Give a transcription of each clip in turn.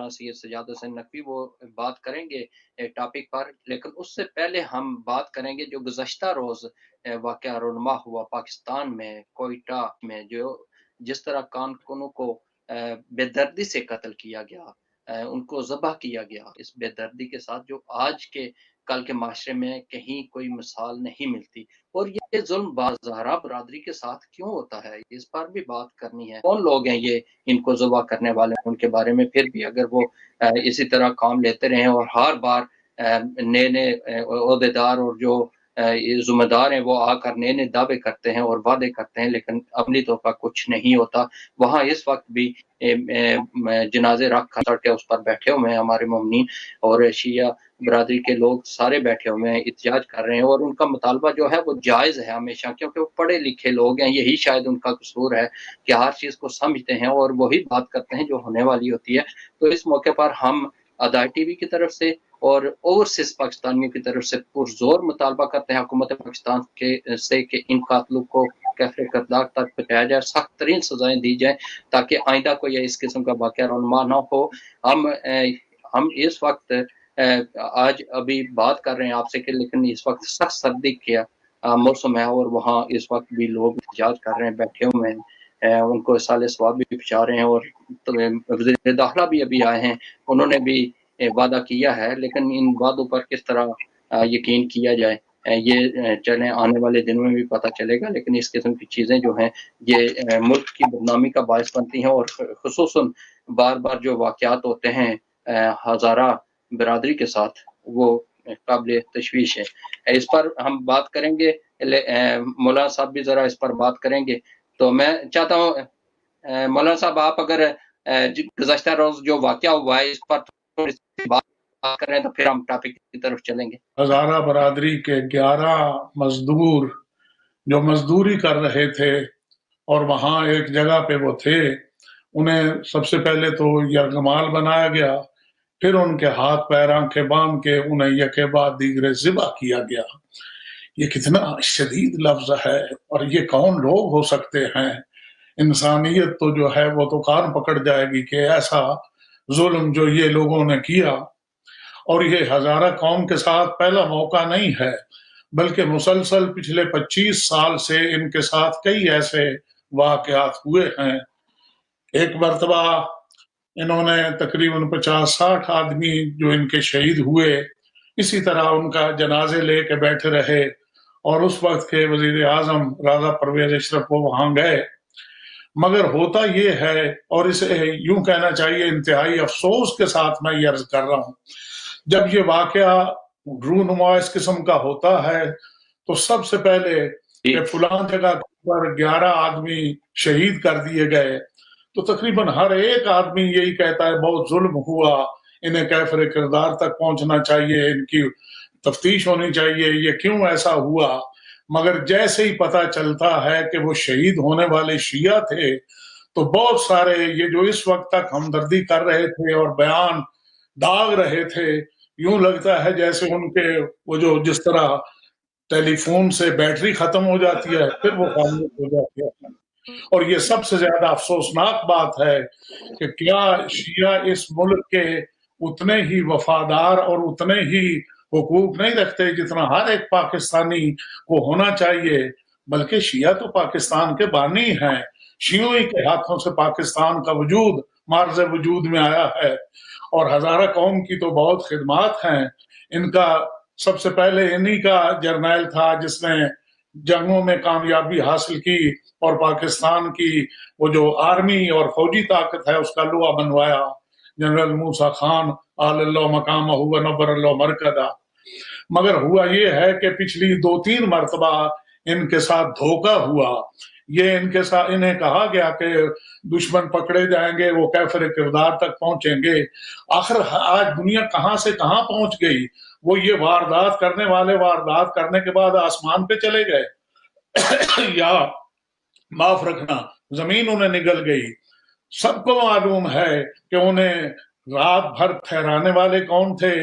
مولانا سید سجاد حسین نقوی وہ بات کریں گے ٹاپک پر، لیکن اس سے پہلے ہم بات کریں گے جو گزشتہ روز واقعہ رونما ہوا پاکستان میں کوئٹہ میں، جو جس طرح کارکنوں کو بے دردی سے قتل کیا گیا، ان کو ذبح کیا گیا، اس بے دردی کے ساتھ جو آج کے کل کے معاشرے میں کہیں کوئی مثال نہیں ملتی، اور یہ ظلم بازہرا برادری کے ساتھ کیوں ہوتا ہے، اس پر بھی بات کرنی ہے۔ کون لوگ ہیں یہ ان کو ذبح کرنے والے، ان کے بارے میں پھر بھی اگر وہ اسی طرح کام لیتے رہے اور ہر بار نئے نئے عہدیدار اور جو ذمہ دار ہیں وہ آ کر نئے نئے دعوے کرتے ہیں اور وعدے کرتے ہیں، لیکن عملی طور پر کچھ نہیں ہوتا۔ وہاں اس وقت بھی جنازے رکھ کر کے اس پر بیٹھے ہوئے ہیں ہمارے مومنین، اور شیعہ برادری کے لوگ سارے بیٹھے ہوئے ہیں، احتجاج کر رہے ہیں، اور ان کا مطالبہ جو ہے وہ جائز ہے ہمیشہ، کیونکہ وہ پڑھے لکھے لوگ ہیں، یہی شاید ان کا قصور ہے کہ ہر چیز کو سمجھتے ہیں اور وہی بات کرتے ہیں جو ہونے والی ہوتی ہے۔ تو اس موقع پر ہم ادائی ٹی وی کی طرف سے اور اوورسیز پاکستانیوں کی طرف سے پرزور مطالبہ کرتے ہیں حکومت پاکستان کے سے کہ ان قاتلوں کو کیفر کردار تک پہنچایا جائے، سخت ترین سزائیں دی جائیں تاکہ آئندہ کوئی اس قسم کا واقعہ رونما نہ ہو۔ ہم اس وقت آج ابھی بات کر رہے ہیں آپ سے کہ لیکن اس وقت سخت سردی کیا موسم ہے، اور وہاں اس وقت بھی لوگ احتجاج کر رہے ہیں، بیٹھے ہوئے ہیں، ان کو سال ثواب بھی پہنچا رہے ہیں، اور وزیر داخلہ بھی ابھی آئے ہیں، انہوں نے بھی وعدہ کیا ہے، لیکن ان وعدوں پر کس طرح یقین کیا جائے یہ چلیں آنے والے دنوں میں بھی پتہ چلے گا۔ لیکن اس قسم کی چیزیں جو ہیں یہ ملک کی بدنامی کا باعث بنتی ہیں، اور خصوصاً بار بار جو واقعات ہوتے ہیں ہزارہ برادری کے ساتھ وہ قابل تشویش ہے۔ اس پر ہم بات کریں گے، مولانا صاحب بھی ذرا اس پر بات کریں گے، تو میں چاہتا ہوں مولانا صاحب آپ اگر گزشتہ روز جو واقعہ ہوا ہے اس پر تھوڑی سی بات کریں تو پھر ہم ٹاپک کی طرف چلیں گے۔ ہزارہ برادری کے 11 مزدور جو مزدوری کر رہے تھے اور وہاں ایک جگہ پہ وہ تھے، انہیں سب سے پہلے تو یرغمال بنایا گیا، پھر ان کے ہاتھ پیر آنکھیں باندھ کے انہیں یکے بعد دیگرے ذبح کیا گیا۔ یہ کتنا شدید لفظ ہے، اور یہ کون لوگ ہو سکتے ہیں؟ انسانیت تو جو ہے وہ تو کان پکڑ جائے گی کہ ایسا ظلم جو یہ لوگوں نے کیا۔ اور یہ ہزارہ قوم کے ساتھ پہلا موقع نہیں ہے، بلکہ مسلسل پچھلے 25 سال سے ان کے ساتھ کئی ایسے واقعات ہوئے ہیں۔ ایک مرتبہ انہوں نے تقریباً 50-60 آدمی جو ان کے شہید ہوئے، اسی طرح ان کا جنازے لے کے بیٹھے رہے، اور اس وقت کے وزیر اعظم راجہ پرویز اشرف وہ وہاں گئے۔ مگر ہوتا یہ ہے، اور اسے یوں کہنا چاہیے انتہائی افسوس کے ساتھ میں یہ عرض کر رہا ہوں، جب یہ واقعہ رونما اس قسم کا ہوتا ہے تو سب سے پہلے کہ فلاں جگہ پر 11 آدمی شہید کر دیے گئے، تو تقریباً ہر ایک آدمی یہی کہتا ہے بہت ظلم ہوا، انہیں کیفر کردار تک پہنچنا چاہیے، ان کی تفتیش ہونی چاہیے، یہ کیوں ایسا ہوا۔ مگر جیسے ہی پتہ چلتا ہے کہ وہ شہید ہونے والے شیعہ تھے، تو بہت سارے یہ جو اس وقت تک ہمدردی کر رہے تھے اور بیان داغ رہے تھے، یوں لگتا ہے جیسے ان کے وہ جو جس طرح ٹیلی فون سے بیٹری ختم ہو جاتی ہے پھر وہ خاموش ہو جاتی ہے۔ اور یہ سب سے زیادہ افسوسناک بات ہے کہ کیا شیعہ اس ملک کے اتنے ہی وفادار اور اتنے ہی حقوق نہیں رکھتے جتنا ہر ایک پاکستانی کو ہونا چاہیے؟ بلکہ شیعہ تو پاکستان کے بانی ہیں، شیعوں ہی کے ہاتھوں سے پاکستان کا وجود معرض وجود میں آیا ہے، اور ہزارہ قوم کی تو بہت خدمات ہیں۔ ان کا سب سے پہلے انہی کا جرنیل تھا جس نے جنگوں میں کامیابی حاصل کی اور پاکستان کی وہ جو آرمی اور فوجی طاقت ہے اس کا لوا بنوایا، جنرل موسیٰ خان آل اللہ مقامہ و نبر اللہ مرکزہ۔ مگر ہوا یہ ہے کہ پچھلی 2-3 مرتبہ ان کے ساتھ دھوکہ ہوا۔ یہ ان کے ساتھ انہیں کہا گیا کہ دشمن پکڑے جائیں گے، وہ کیفر کردار تک پہنچیں گے۔ آخر آج دنیا کہاں سے کہاں پہنچ گئی؟ وہ یہ واردات کرنے والے واردات کرنے کے بعد آسمان پہ چلے گئے یا معاف رکھنا زمین انہیں نگل گئی۔ سب کو معلوم ہے کہ انہیں رات بھر ٹھہرانے والے کون تھے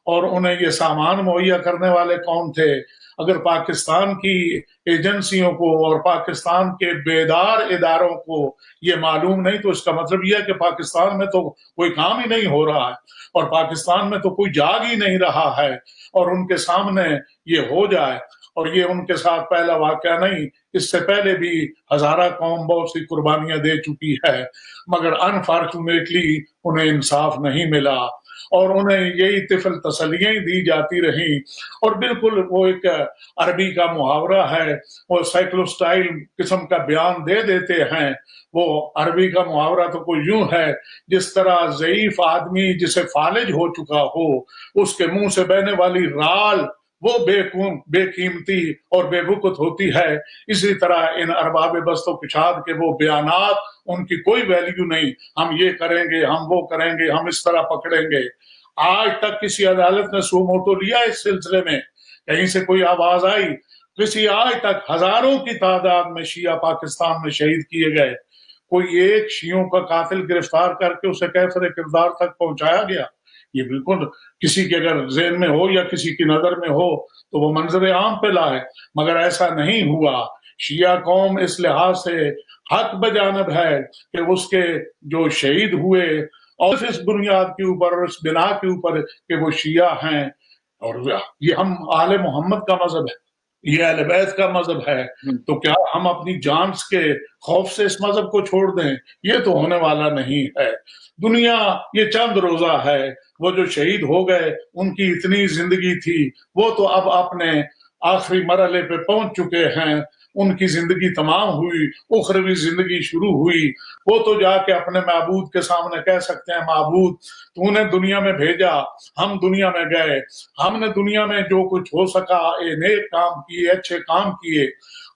اور انہیں یہ سامان مہیا کرنے والے کون تھے۔ اگر پاکستان کی ایجنسیوں کو اور پاکستان کے بیدار اداروں کو یہ معلوم نہیں تو اس کا مطلب یہ ہے کہ پاکستان میں تو کوئی کام ہی نہیں ہو رہا ہے اور پاکستان میں تو کوئی جاگ ہی نہیں رہا ہے، اور ان کے سامنے یہ ہو جائے۔ اور یہ ان کے ساتھ پہلا واقعہ نہیں، اس سے پہلے بھی ہزارہ قوم بہت سی قربانیاں دے چکی ہے، مگر انفارچونیٹلی انہیں انصاف نہیں ملا اور انہیں یہی طفل تسلیاں دی جاتی رہیں۔ اور بالکل وہ ایک عربی کا محاورہ ہے، وہ سائیکلوسٹائل قسم کا بیان دے دیتے ہیں۔ وہ عربی کا محاورہ تو کوئی یوں ہے، جس طرح ضعیف آدمی جسے فالج ہو چکا ہو، اس کے منہ سے بہنے والی رال وہ بے قیمتی اور بے وقت ہوتی ہے، اسی طرح ان ارباب بست و کشاد کے وہ بیانات، ان کی کوئی ویلیو نہیں۔ ہم یہ کریں گے، ہم وہ کریں گے، ہم اس طرح پکڑیں گے۔ آج تک کسی عدالت نے سو موٹو لیا اس سلسلے میں؟ کہیں سے کوئی آواز آئی؟ کسی آج تک ہزاروں کی تعداد میں شیعہ پاکستان میں شہید کیے گئے، کوئی ایک شیعوں کا قاتل گرفتار کر کے اسے کیفر کردار تک پہنچایا گیا؟ یہ بالکل کسی کے اگر ذہن میں ہو یا کسی کی نظر میں ہو تو وہ منظر عام پہ لائے، مگر ایسا نہیں ہوا۔ شیعہ قوم اس لحاظ سے حق بجانب ہے کہ اس کے جو شہید ہوئے اور اس بنیاد کے اوپر اور اس بنا کے اوپر کہ وہ شیعہ ہیں، اور یہ ہم آل محمد کا مذہب ہے، یہ اہل بیت کا مذہب ہے، تو کیا ہم اپنی جان کے خوف سے اس مذہب کو چھوڑ دیں؟ یہ تو ہونے والا نہیں ہے۔ دنیا یہ چند روزہ ہے، وہ جو شہید ہو گئے ان کی اتنی زندگی تھی، وہ تو اب اپنے آخری مرحلے پہ پہنچ چکے ہیں، ان کی زندگی تمام ہوئی، اخروی زندگی شروع ہوئی۔ وہ تو جا کے اپنے معبود کے سامنے کہہ سکتے ہیں، معبود تو نے دنیا میں بھیجا، ہم دنیا میں گئے، ہم نے دنیا میں جو کچھ ہو سکا نیک کام کیے، اچھے کام کیے،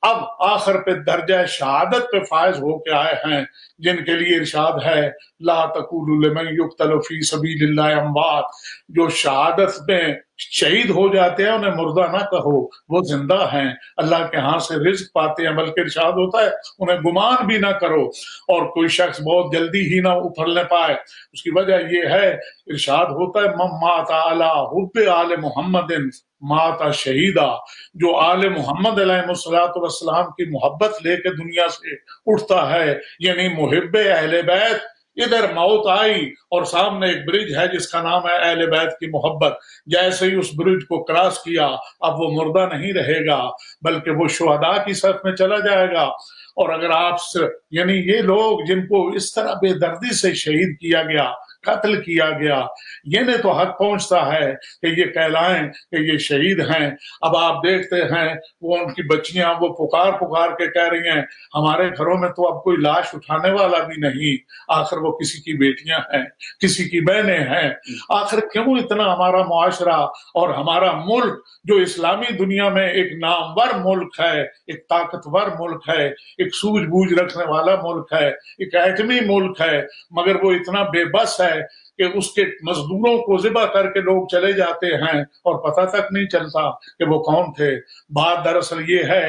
اب آخر پہ درجہ شہادت پہ فائز ہو کے آئے ہیں، جن کے لیے ارشاد ہے لا تقولوا لمن يقتل في سبيل الله اموات، جو شہادت میں شہید ہو جاتے ہیں انہیں مردہ نہ کہو، وہ زندہ ہیں، اللہ کے ہاں سے رزق پاتے ہیں، بلکہ ارشاد ہوتا ہے انہیں گمان بھی نہ کرو۔ اور کوئی شخص بہت جلدی ہی نہ اپھرنے پائے، اس کی وجہ یہ ہے، ارشاد ہوتا ہے من مات علی حب آل محمد مات شہیدہ، جو آل محمد علیہ السلام کی محبت لے کے دنیا سے اٹھتا ہے، یعنی محب اہل بیت، ادھر موت آئی اور سامنے ایک برج ہے جس کا نام ہے اہل بیت کی محبت، جیسے ہی اس برج کو کراس کیا اب وہ مردہ نہیں رہے گا بلکہ وہ شہداء کی صف میں چلا جائے گا۔ اور اگر آپ یعنی یہ لوگ جن کو اس طرح بے دردی سے شہید کیا گیا، قتل کیا گیا، یہ تو حق پہنچتا ہے کہ یہ کہلائیں کہ یہ شہید ہیں۔ اب آپ دیکھتے ہیں وہ ان کی بچیاں وہ پکار کے کہہ رہی ہیں ہمارے گھروں میں تو اب کوئی لاش اٹھانے والا بھی نہیں، آخر وہ کسی کی بیٹیاں ہیں، کسی کی بہنیں ہیں۔ آخر کیوں اتنا ہمارا معاشرہ اور ہمارا ملک جو اسلامی دنیا میں ایک نامور ملک ہے، ایک طاقتور ملک ہے، ایک سوجھ بوجھ رکھنے والا ملک ہے، ایک ایٹمی ملک ہے، مگر وہ اتنا بے بس ہے کہ اس کے مزدوروں کو ذبح کر کے لوگ چلے جاتے ہیں اور پتہ تک نہیں چلتا کہ وہ کون تھے۔ بات دراصل یہ ہے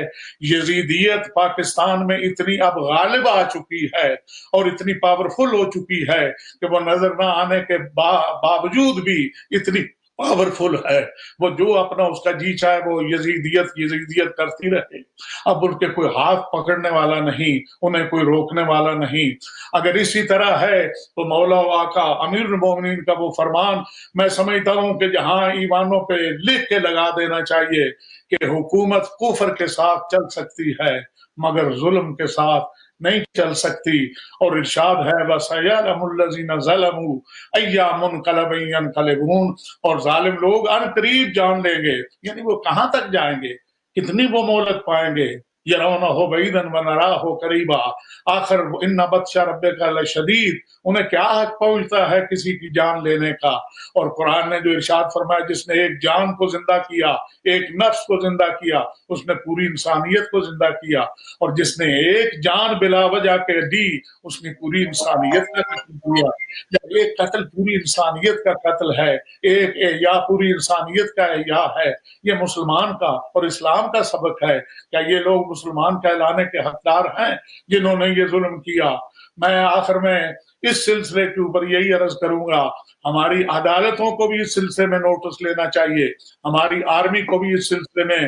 یزیدیت پاکستان میں اتنی اب غالب آ چکی ہے اور اتنی پاورفل ہو چکی ہے کہ وہ نظر نہ آنے کے باوجود بھی اتنی پاورفل ہے، وہ جو اپنا اس کا جی چاہے وہ یزیدیت کرتی رہے، اب ان کے کوئی ہاتھ پکڑنے والا نہیں، انہیں کوئی روکنے والا نہیں۔ اگر اسی طرح ہے تو مولا و آقا امیر المومنین کا وہ فرمان میں سمجھتا ہوں کہ جہاں ایمانوں پہ لکھ کے لگا دینا چاہیے کہ حکومت کفر کے ساتھ چل سکتی ہے مگر ظلم کے ساتھ نہیں چل سکتی، اور ارشاد ہے وَسَيَعْلَمُ الَّذِينَ ظَلَمُوا أَيَّ مُنْقَلَبٍ يَنْقَلِبُونَ، اور ظالم لوگ ان قریب جان لیں گے، یعنی وہ کہاں تک جائیں گے، کتنی وہ مہلت پائیں گے۔ يَرَوْنَهُ بَعِيدًا وَنَرَاهُ قَرِيبًا، آخر إِنَّ بَطْشَ رَبِّكَ لَشَدِيدٌ، انہیں کیا حق پہنچتا ہے کسی کی جان لینے کا۔ اور قرآن نے جو ارشاد فرمایا جس نے ایک جان کو زندہ کیا، ایک نفس کو زندہ کیا، اس نے پوری انسانیت کو زندہ کیا، اور جس نے ایک جان بلا وجہ کے دی اس نے پوری انسانیت کا قتل کیا۔ جب ایک قتل پوری انسانیت کا قتل ہے، ایک احیا پوری انسانیت کا احیا ہے، یہ مسلمان کا اور اسلام کا سبق ہے۔ کیا یہ لوگ مسلمان کہلانے کے حقدار ہیں جنہوں نے یہ ظلم کیا؟ میں آخر میں اس سلسلے کے اوپر یہی عرض کروں گا، ہماری عدالتوں کو بھی اس سلسلے میں نوٹس لینا چاہیے، ہماری آرمی کو بھی اس سلسلے میں